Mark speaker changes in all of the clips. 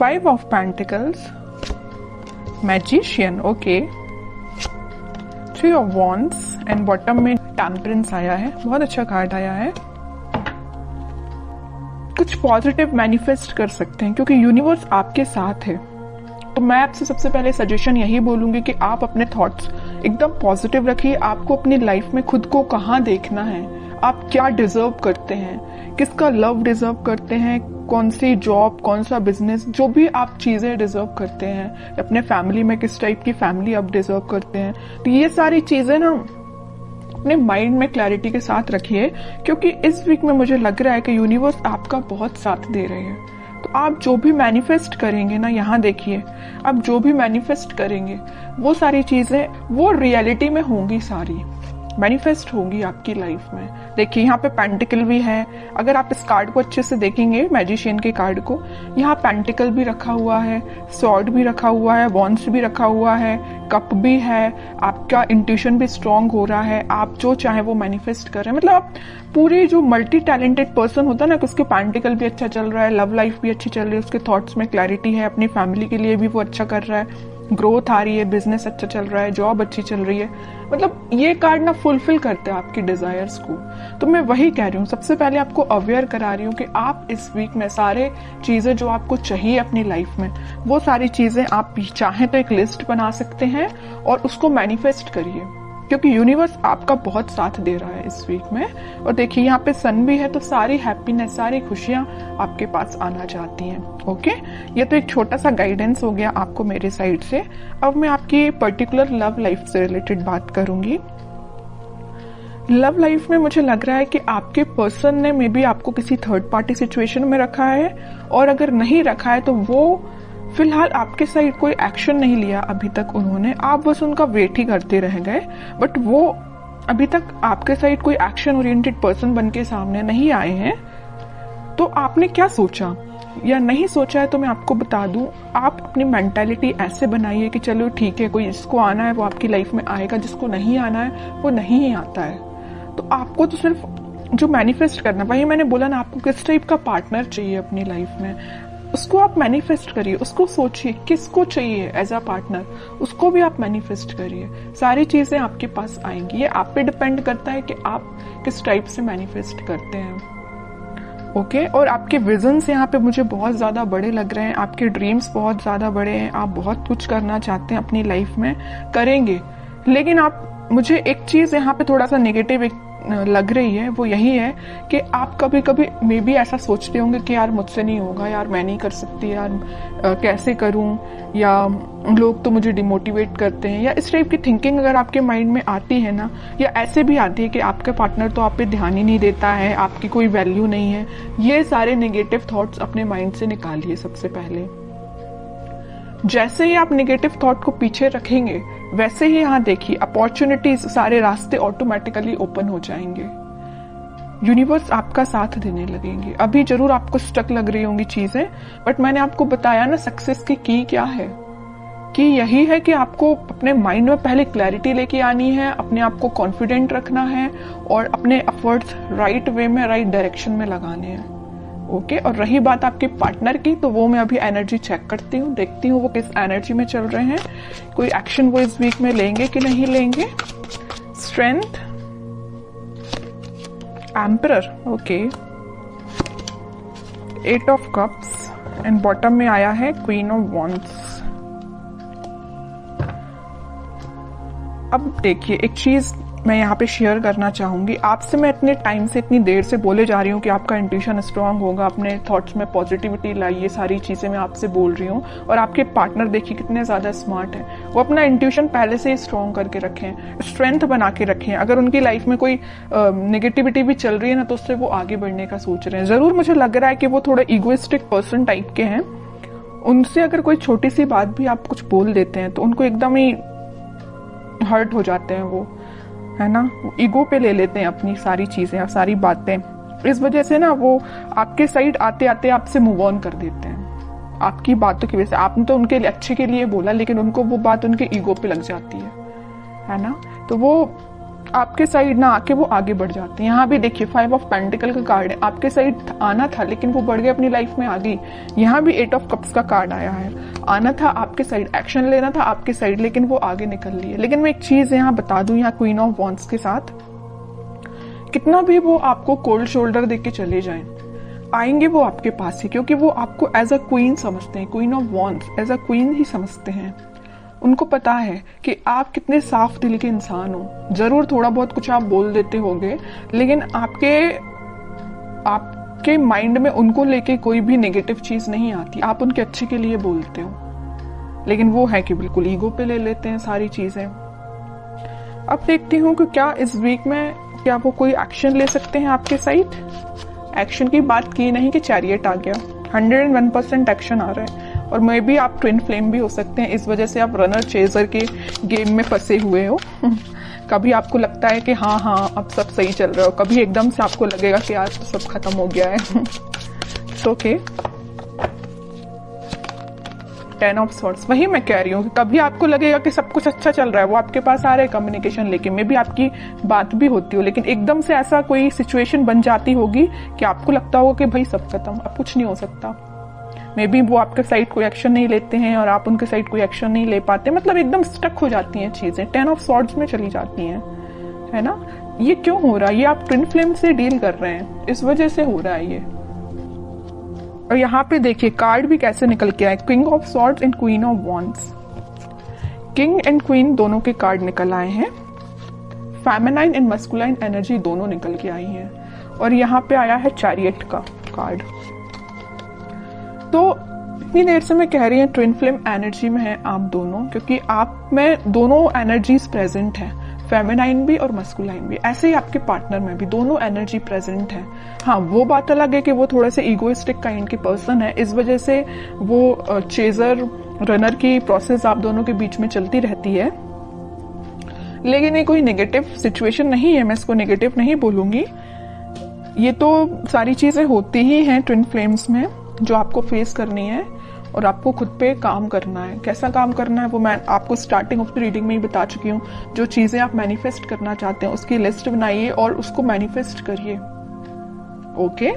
Speaker 1: 5 of pentacles, magician, okay, 3 of wands and bottom में temperance आया है। बहुत अच्छा कार्ड आया है। कुछ पॉजिटिव मैनिफेस्ट कर सकते हैं क्योंकि यूनिवर्स आपके साथ है। तो मैं आपसे सबसे पहले सजेशन यही बोलूंगी कि आप अपने थॉट्स एकदम पॉजिटिव रखिए। आपको अपनी लाइफ में खुद को कहाँ देखना है, आप क्या डिजर्व करते हैं, किसका लव डिजर्व करते हैं, कौन सी जॉब, कौन सा बिजनेस, जो भी आप चीजें डिजर्व करते हैं, अपने फैमिली में किस टाइप की फैमिली आप डिजर्व करते हैं। तो ये सारी चीजें ना अपने माइंड में क्लैरिटी के साथ रखिए क्योंकि इस वीक में मुझे लग रहा है कि यूनिवर्स आपका बहुत साथ दे रहे हैं। तो आप जो भी मैनिफेस्ट करेंगे ना, यहाँ देखिए, आप जो भी मैनिफेस्ट करेंगे वो सारी चीजें वो रियलिटी में होंगी, सारी मैनिफेस्ट होंगी आपकी लाइफ में। देखिए यहाँ पे पेंटिकल भी है। अगर आप इस कार्ड को अच्छे से देखेंगे, मैजिशियन के कार्ड को, यहाँ पेंटिकल भी रखा हुआ है, स्वॉर्ड भी रखा हुआ है, वॉन्ड्स भी रखा हुआ है, कप भी है। आपका इंट्यूशन भी स्ट्रांग हो रहा है, आप जो चाहे वो मैनिफेस्ट कर रहे हैं। मतलब आप पूरे जो मल्टी टैलेंटेड पर्सन होता है ना, कि उसके पेंटिकल भी अच्छा चल रहा है, लव लाइफ भी अच्छी चल रही है, उसके थॉट्स में क्लैरिटी है, अपनी फैमिली के लिए भी वो अच्छा कर रहा है, ग्रोथ आ रही है, बिजनेस अच्छा चल रहा है, जॉब अच्छी चल रही है। मतलब ये कार्ड ना फुलफिल करते हैं आपकी डिजायर्स को। तो मैं वही कह रही हूँ, सबसे पहले आपको अवेयर करा रही हूँ कि आप इस वीक में सारे चीजें जो आपको चाहिए अपनी लाइफ में, वो सारी चीजें आप चाहें तो एक लिस्ट बना सकते हैं और उसको मैनिफेस्ट करिए क्योंकि यूनिवर्स आपका बहुत साथ दे रहा है इस वीक में। और देखिए यहाँ पे सन भी है, तो सारी हैप्पीनेस, सारी खुशियां आपके पास आना चाहती हैं। ओके, ये तो एक छोटा सा गाइडेंस हो गया आपको मेरे साइड से। अब मैं आपकी पर्टिकुलर लव लाइफ से रिलेटेड बात करूंगी। लव लाइफ में मुझे लग रहा है कि आपके पर्सन ने मे बी आपको किसी थर्ड पार्टी सिचुएशन में रखा है, और अगर नहीं रखा है तो वो फिलहाल आपके साइड कोई एक्शन नहीं लिया अभी तक उन्होंने, आप बस उनका वेट ही करते रह गए। बट वो अभी तक आपके साइड कोई एक्शन ओरिएंटेड पर्सन बन के सामने नहीं आए हैं। तो आपने क्या सोचा या नहीं सोचा है तो मैं आपको बता दूं, आप अपनी मेंटालिटी ऐसे बनाइए कि चलो ठीक है, कोई जिसको आना है वो आपकी लाइफ में आएगा, जिसको नहीं आना है वो नहीं ही आता है। तो आपको तो सिर्फ जो मैनिफेस्ट करना, वही मैंने बोला ना, आपको किस टाइप का पार्टनर चाहिए अपनी लाइफ में, उसको आप मैनिफेस्ट करिए, उसको सोचिए किसको चाहिए एज अ पार्टनर, उसको भी आप मैनिफेस्ट करिए। सारी चीजें आपके पास आएंगी। ये आप पे डिपेंड करता है कि आप किस टाइप से मैनिफेस्ट करते हैं। ओके, और आपके विजन्स यहाँ पे मुझे बहुत ज्यादा बड़े लग रहे हैं, आपके ड्रीम्स बहुत ज्यादा बड़े हैं, आप बहुत कुछ करना चाहते हैं अपनी लाइफ में, करेंगे। लेकिन आप, मुझे एक चीज यहाँ पे थोड़ा सा नेगेटिव लग रही है, वो यही है कि आप कभी कभी मे बी ऐसा सोचते होंगे कि यार मुझसे नहीं होगा, यार मैं नहीं कर सकती, यार कैसे करूं, या लोग तो मुझे डिमोटिवेट करते हैं, या इस टाइप की थिंकिंग अगर आपके माइंड में आती है ना, या ऐसे भी आती है कि आपका पार्टनर तो आप पे ध्यान ही नहीं देता है, आपकी कोई वैल्यू नहीं है, ये सारे नेगेटिव थॉट्स अपने माइंड से निकालिए सबसे पहले। जैसे ही आप नेगेटिव थॉट को पीछे रखेंगे, वैसे ही यहाँ देखिए अपॉर्चुनिटीज, सारे रास्ते ऑटोमेटिकली ओपन हो जाएंगे। यूनिवर्स आपका साथ देने लगेंगे। अभी जरूर आपको स्टक लग रही होंगी चीजें, बट मैंने आपको बताया ना सक्सेस की क्या है, कि यही है कि आपको अपने माइंड में पहले क्लैरिटी लेके आनी है, अपने आप को कॉन्फिडेंट रखना है और अपने एफर्ट्स राइट वे में, राइट डायरेक्शन में लगाने हैं। ओके, और रही बात आपके पार्टनर की, तो वो मैं अभी एनर्जी चेक करती हूँ, देखती हूँ वो किस एनर्जी में चल रहे हैं, कोई एक्शन वो इस वीक में लेंगे कि नहीं लेंगे। Strength, emperor, okay, 8 of cups and bottom में आया है क्वीन ऑफ वॉन्ड्स। अब देखिए, एक चीज मैं यहाँ पे शेयर करना चाहूंगी आपसे। मैं इतने टाइम से, इतनी देर से बोले जा रही हूँ कि आपका इंट्यूशन स्ट्रांग होगा, अपने थॉट्स में पॉजिटिविटी लाइए, सारी चीजें मैं आपसे बोल रही हूँ। और आपके पार्टनर देखिए कितने ज्यादा स्मार्ट हैं, वो अपना इंट्यूशन पहले से ही स्ट्रांग करके रखें, स्ट्रेंथ बना के रखें। अगर उनकी लाइफ में कोई नेगेटिविटी भी चल रही है ना, तो उससे वो आगे बढ़ने का सोच रहे हैं। जरूर मुझे लग रहा है कि वो थोड़े इगोइस्टिक पर्सन टाइप के हैं, उनसे अगर कोई छोटी सी बात भी आप कुछ बोल देते हैं तो उनको एकदम ही हर्ट हो जाते हैं, वो है ना, ईगो पे ले लेते हैं अपनी सारी चीजें और सारी बातें। इस वजह से ना वो आपके साइड आते आते आपसे मूव ऑन कर देते हैं आपकी बातों की वजह से। आपने तो उनके अच्छे के लिए बोला, लेकिन उनको वो बात उनके ईगो पे लग जाती है ना। तो वो आपके साइड ना आके वो आगे बढ़ जाते हैं। यहाँ भी देखिए 5 ऑफ पेंटिकल का कार्ड है, आपके साइड आना था लेकिन वो बढ़ गए, अपनी लाइफ में आ गई। यहाँ भी 8 ऑफ कप्स का कार्ड आया है, आना था आपके साइड, एक्शन लेना था आपके साइड, लेकिन वो आगे निकल लिए। लेकिन मैं एक चीज यहाँ बता दूं, यहाँ क्वीन ऑफ वॉन्ड्स के साथ कितना भी वो आपको कोल्ड शोल्डर देके चले जाएं, आएंगे वो आपके पास ही, क्योंकि वो आपको एज अ क्वीन समझते हैं। Queen of wands as a queen ही समझते हैं। उनको पता है कि आप कितने साफ दिल के इंसान हो। जरूर थोड़ा बहुत कुछ आप बोल देते होंगे, लेकिन आपके माइंड में उनको लेके कोई भी नेगेटिव चीज नहीं आती। आप उनके अच्छे के लिए बोलते हो, लेकिन वो है कि बिल्कुल ईगो पे ले लेते हैं सारी चीजें। अब देखती हूँ कि क्या इस वीक में क्या वो कोई एक्शन ले सकते हैं आपके साइड। एक्शन की बात की नहीं कि चैरियट आ गया, 101% एक्शन आ रहा है। और मे बी आप ट्विन फ्लेम भी हो सकते हैं, इस वजह से आप रनर चेजर के गेम में फंसे हुए हो। कभी आपको लगता है कि हाँ अब सब सही चल रहा हो, कभी एकदम से आपको लगेगा कि आज सब खत्म हो गया है। ओके, 10 ऑफ सॉर्ड्स, वही मैं कह रही हूँ कि कभी आपको लगेगा कि सब कुछ अच्छा चल रहा है, वो आपके पास आ रहे हैं कम्युनिकेशन लेके, मे बी आपकी बात भी होती हो, लेकिन एकदम से ऐसा कोई सिचुएशन बन जाती होगी कि आपको लगता होगा कि भाई सब खत्म, अब कुछ नहीं हो सकता। मे बी वो आपके साइड कोई एक्शन नहीं लेते हैं और आप उनके साइड कोई एक्शन नहीं ले पाते, मतलब एकदम स्टक हो जाती हैं चीजें, 10 ऑफ सॉर्ड्स में चली जाती हैं, है ना। ये क्यों हो रहा है? ये आप ट्विन फ्लेम से डील कर रहे हैं, इस वजह से हो रहा है ये। और यहाँ पे देखिए कार्ड भी कैसे निकल के आए, king of swords and queen of wands. King and queen दोनों के कार्ड निकल आए हैं, फेमिनाइन एंड मस्कुलाइन एनर्जी दोनों निकल के आई है। और यहाँ पे आया है चैरियट का कार्ड। तो इतनी देर से मैं कह रही हूँ ट्विन फ्लेम एनर्जी में है आप दोनों, क्योंकि आप में दोनों एनर्जीज प्रेजेंट है, फेमिनाइन भी और मस्कुलाइन भी। ऐसे ही आपके पार्टनर में भी दोनों एनर्जी प्रेजेंट है। हाँ, वो बात अलग है कि वो थोड़े से इगोइस्टिक काइंड के पर्सन है, इस वजह से वो चेजर रनर की प्रोसेस आप दोनों के बीच में चलती रहती है। लेकिन ये कोई नेगेटिव सिचुएशन नहीं है, मैं इसको नेगेटिव नहीं बोलूंगी। ये तो सारी चीजें होती ही हैं ट्विन फ्लेम्स में, जो आपको फेस करनी है और आपको खुद पे काम करना है। कैसा काम करना है वो मैं आपको स्टार्टिंग ऑफ द रीडिंग में ही बता चुकी हूँ। जो चीजें आप मैनिफेस्ट करना चाहते हैं उसकी लिस्ट बनाइए और उसको मैनिफेस्ट करिए। ओके,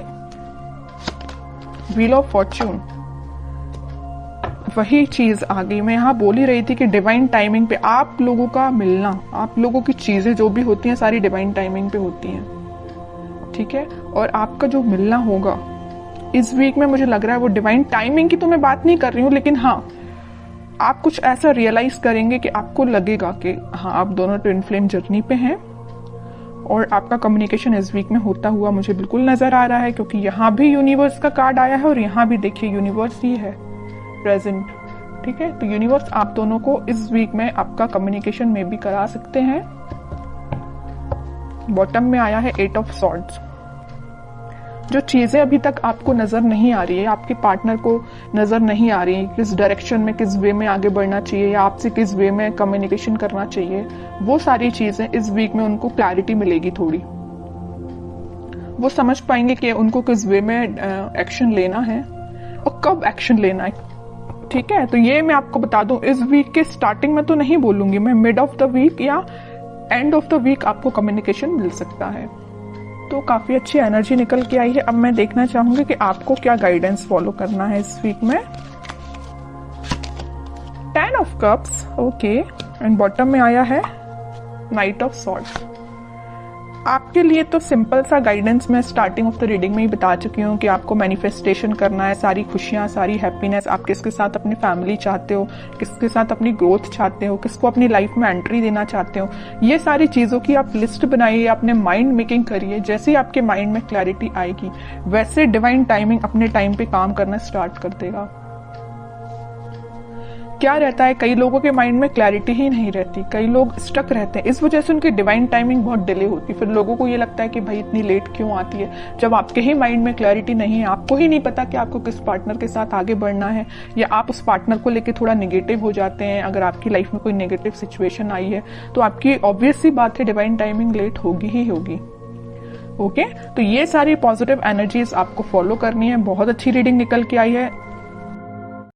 Speaker 1: व्हील ऑफ फॉर्च्यून, वही चीज आ गई। मैं यहाँ बोल ही रही थी कि डिवाइन टाइमिंग पे आप लोगों का मिलना, आप लोगों की चीजें जो भी होती हैं सारी डिवाइन टाइमिंग पे होती हैं, ठीक है। और आपका जो मिलना होगा इस वीक में, मुझे लग रहा है वो डिवाइन टाइमिंग की तो मैं बात नहीं कर रही हूँ, लेकिन हाँ आप कुछ ऐसा रियलाइज करेंगे कि आपको लगेगा कि हाँ आप दोनों ट्विन फ्लेम जर्नी पे हैं। और आपका कम्युनिकेशन इस वीक में होता हुआ मुझे बिल्कुल नजर आ रहा है, क्योंकि यहाँ भी यूनिवर्स का कार्ड आया है और यहाँ भी देखिए यूनिवर्स ही है प्रेजेंट, ठीक है। तो यूनिवर्स आप दोनों को इस वीक में आपका कम्युनिकेशन में भी करा सकते हैं। बॉटम में आया है 8 ऑफ सॉर्ड्स। जो चीजें अभी तक आपको नजर नहीं आ रही है, आपके पार्टनर को नजर नहीं आ रही है, किस डायरेक्शन में, किस वे में आगे बढ़ना चाहिए या आपसे किस वे में कम्युनिकेशन करना चाहिए, वो सारी चीजें इस वीक में उनको क्लैरिटी मिलेगी थोड़ी। वो समझ पाएंगे कि उनको किस वे में एक्शन लेना है और कब एक्शन लेना है, ठीक है। तो ये मैं आपको बता दूं, इस वीक के स्टार्टिंग में तो नहीं बोलूंगी मैं, मिड ऑफ द वीक या एंड ऑफ द वीक आपको कम्युनिकेशन मिल सकता है। तो काफी अच्छी एनर्जी निकल के आई है। अब मैं देखना चाहूंगी कि आपको क्या गाइडेंस फॉलो करना है इस वीक में। 10 of cups, okay, and bottom में आया है नाइट ऑफ सॉर्ड्स। आपके लिए तो सिंपल सा गाइडेंस मैं स्टार्टिंग ऑफ द रीडिंग में ही बता चुकी हूँ कि आपको मैनिफेस्टेशन करना है, सारी खुशियां, सारी हैप्पीनेस। आप किसके साथ अपनी फैमिली चाहते हो, किसके साथ अपनी ग्रोथ चाहते हो, किसको अपनी लाइफ में एंट्री देना चाहते हो, ये सारी चीजों की आप लिस्ट बनाइए, अपने माइंड मेकिंग करिए। जैसे ही आपके माइंड में क्लैरिटी आएगी वैसे डिवाइन टाइमिंग अपने टाइम पे काम करना स्टार्ट कर देगा। क्या रहता है, कई लोगों के माइंड में क्लैरिटी ही नहीं रहती, कई लोग स्टक रहते हैं, इस वजह से उनकी डिवाइन टाइमिंग बहुत डिले होती है। फिर लोगों को ये लगता है कि भाई इतनी लेट क्यों आती है, जब आपके ही माइंड में क्लैरिटी नहीं है, आपको ही नहीं पता कि आपको किस पार्टनर के साथ आगे बढ़ना है, या आप उस पार्टनर को लेकर थोड़ा निगेटिव हो जाते हैं। अगर आपकी लाइफ में कोई नेगेटिव सिचुएशन आई है तो आपकी ऑब्वियस सी बात है डिवाइन टाइमिंग लेट होगी ही होगी। ओके, तो ये सारी पॉजिटिव एनर्जीज आपको फॉलो करनी है। बहुत अच्छी रीडिंग निकल के आई है।